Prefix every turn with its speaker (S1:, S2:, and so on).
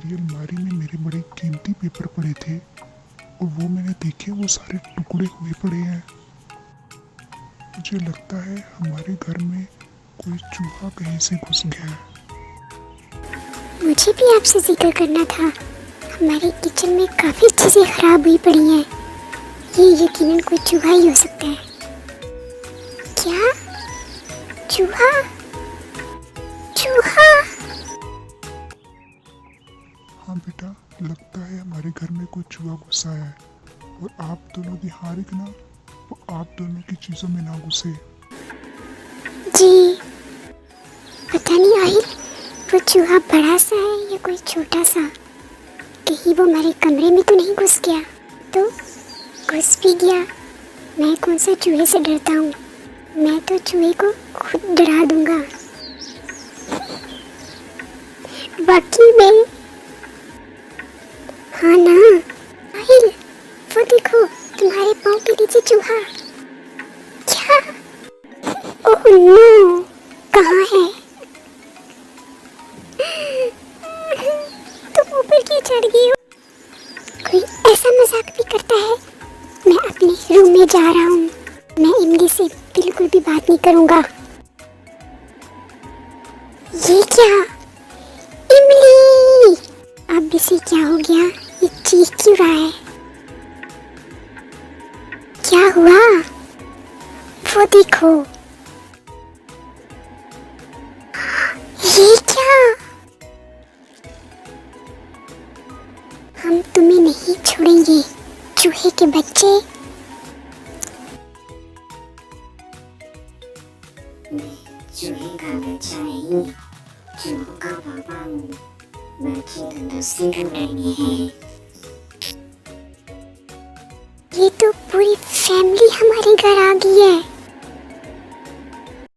S1: मेरी अलमारी में मेरे बड़े कीमती पेपर पड़े थे और वो मैंने देखे वो सारे टुकड़े हुए पड़े हैं। मुझे लगता है हमारे घर में कोई चूहा कहीं से घुस गया है।
S2: मुझे भी आपसे जिक्र करना था। हमारे किचन में काफ़ी चीज़ें खराब हुई पड़ी हैं। ये यकीनन कोई चूहा ही हो सकता है। क्या? चूहा? चूहा?
S1: हाँ बेटा, लगता है हमारे घर में कोई चूहा घुस आया है और आप दोनों की हाँ रखना वो आप दोनों की चीज़ों में ना घुसे।
S2: जी, पता नहीं आहिल वो चूहा बड़ा सा है या कोई छोटा सा। कहीं वो हमारे कमरे में तो नहीं घुस गया? तो घुस भी गया, मैं कौन सा चूहे से डरता हूँ। मैं तो चूहे को खुद डरा दूंगा। बाकी में हाँ ना आहिल, वो देखो तुम्हारे पाँव के नीचे चूहा। क्या? ओह नो, कहाँ है? तुम ऊपर क्यों चढ़ गई हो? कोई ऐसा मजाक भी करता है? मैं अपने रूम में जा रहा हूँ। मैं इमली से बिल्कुल भी बात नहीं करूँगा। ये क्या? इमली! अब इसे क्या हो गया? ये चीख क्यों रहा है? क्या हुआ? वो देखो। ये क्या? हम तुम्हें नहीं छोड़ेंगे चूहे के बच्चे।
S3: मैं चूहे का बच्चा नहीं, चूहों का पापा हूँ। बाकी तो दूसरे कमरे में है।
S2: ये तो पूरी फैमिली हमारे घर आ गई है।